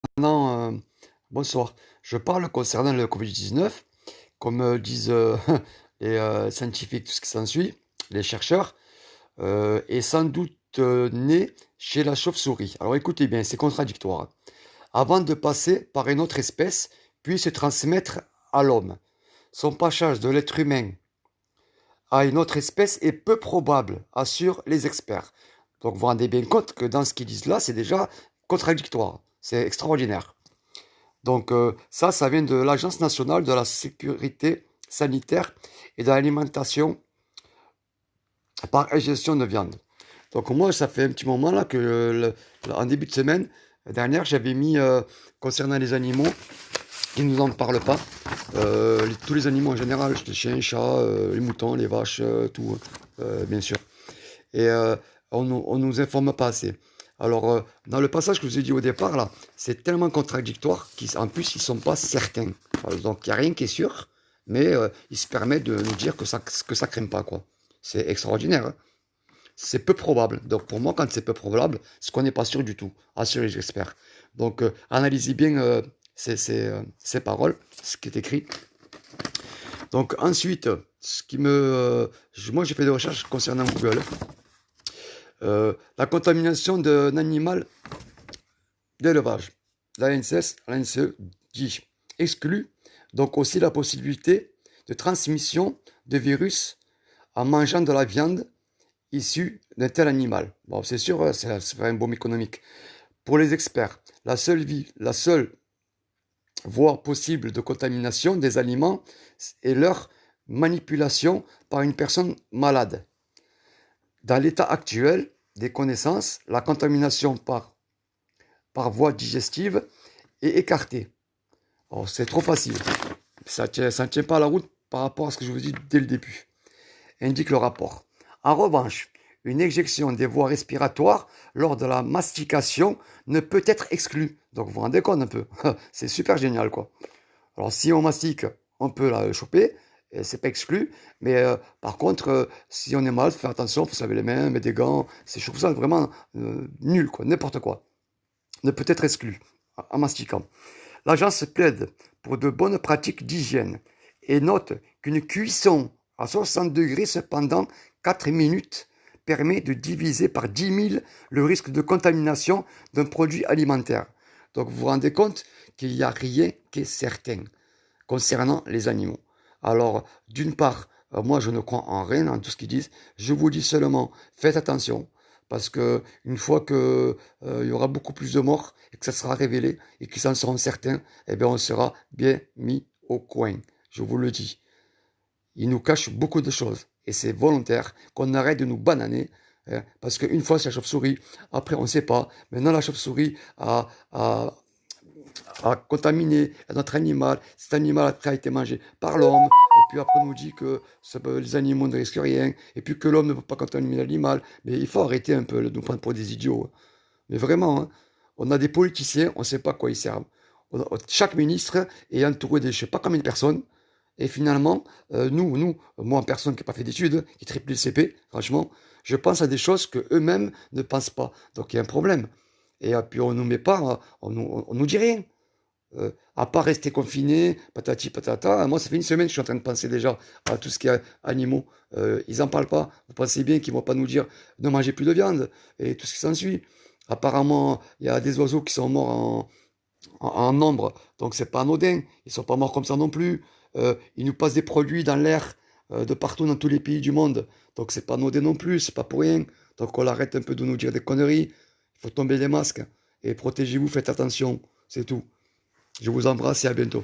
Maintenant, bonsoir. Je parle concernant le Covid-19, comme disent les scientifiques, tout ce qui s'ensuit, les chercheurs, est sans doute né chez la chauve-souris. Alors écoutez bien, c'est contradictoire. Avant de passer par une autre espèce, puis se transmettre à l'homme. Son passage de l'être humain à une autre espèce est peu probable, assurent les experts. Donc vous vous rendez bien compte que dans ce qu'ils disent là, c'est déjà contradictoire. C'est extraordinaire. Donc ça vient de l'Agence nationale de la sécurité sanitaire et de l'alimentation par ingestion de viande. Donc moi, ça fait un petit moment là que, en début de semaine dernière, j'avais mis, concernant les animaux, qui ne nous en parlent pas, tous les animaux en général, les chiens, les chats, les moutons, les vaches, tout, bien sûr. Et on nous informe pas assez. Alors, dans le passage que je vous ai dit au départ, là, c'est tellement contradictoire qu'en plus, ils sont pas certains. Donc, il n'y a rien qui est sûr, mais ils se permettent de nous dire que ça crème pas, quoi. C'est extraordinaire, hein. C'est peu probable. Donc, pour moi, quand c'est peu probable, c'est qu'on n'est pas sûr du tout. Assurez, j'espère. Donc, analysez bien ces paroles, ce qui est écrit. Donc, ensuite, moi, j'ai fait des recherches concernant Google. La contamination d'un animal d'élevage. L'ANSE dit exclut donc aussi la possibilité de transmission de virus en mangeant de la viande issue d'un tel animal. Bon, c'est sûr, ça ferait un baume économique. Pour les experts, la seule voie possible de contamination des aliments est leur manipulation par une personne malade. Dans l'état actuel des connaissances, la contamination par voie digestive est écartée. Oh, c'est trop facile. Ça ne tient pas la route par rapport à ce que je vous dis dès le début, indique le rapport. En revanche, une éjection des voies respiratoires lors de la mastication ne peut être exclue. Donc vous vous rendez compte un peu. C'est super génial, quoi. Alors si on mastique, on peut la choper, et c'est pas exclu, mais par contre, si on est malade, faut faire attention, faut se laver les mains, mettre des gants, je trouve ça vraiment nul, quoi, n'importe quoi. Ne peut être exclu en mastiquant. L'agence plaide pour de bonnes pratiques d'hygiène et note qu'une cuisson à 60 degrés cependant 4 minutes permet de diviser par 10 000 le risque de contamination d'un produit alimentaire. Donc vous vous rendez compte qu'il n'y a rien qui est certain concernant les animaux. Alors, d'une part, moi je ne crois en rien, en tout ce qu'ils disent. Je vous dis seulement, faites attention, parce que une fois que il y aura beaucoup plus de morts et que ça sera révélé et qu'ils en seront certains, eh bien on sera bien mis au coin. Je vous le dis. Ils nous cachent beaucoup de choses et c'est volontaire qu'on arrête de nous bananer. Hein, parce qu'une fois c'est la chauve-souris, après on ne sait pas. Maintenant la chauve-souris a contaminé notre animal, cet animal après a été mangé par l'homme, et puis après on nous dit que les animaux ne risquent rien, et puis que l'homme ne peut pas contaminer l'animal. Mais il faut arrêter un peu de nous prendre pour des idiots. Mais vraiment, hein, on a des politiciens, on ne sait pas à quoi ils servent. Chaque ministre est entouré de je ne sais pas combien de personnes, et finalement, moi en personne qui n'a pas fait d'études, qui triple le CP, franchement, je pense à des choses que eux-mêmes ne pensent pas. Donc il y a un problème. Et puis on nous met pas, on nous dit rien. À part rester confiné, patati patata. Moi, ça fait une semaine que je suis en train de penser déjà à tout ce qui est animaux. Ils n'en parlent pas. Vous pensez bien qu'ils ne vont pas nous dire ne mangez plus de viande et tout ce qui s'ensuit. Apparemment, il y a des oiseaux qui sont morts en nombre, donc c'est pas anodin. Ils sont pas morts comme ça non plus. Ils nous passent des produits dans l'air de partout dans tous les pays du monde, donc c'est pas anodin non plus, c'est pas pour rien. Donc on arrête un peu de nous dire des conneries. Il faut tomber les masques et protégez-vous, faites attention, c'est tout. Je vous embrasse et à bientôt.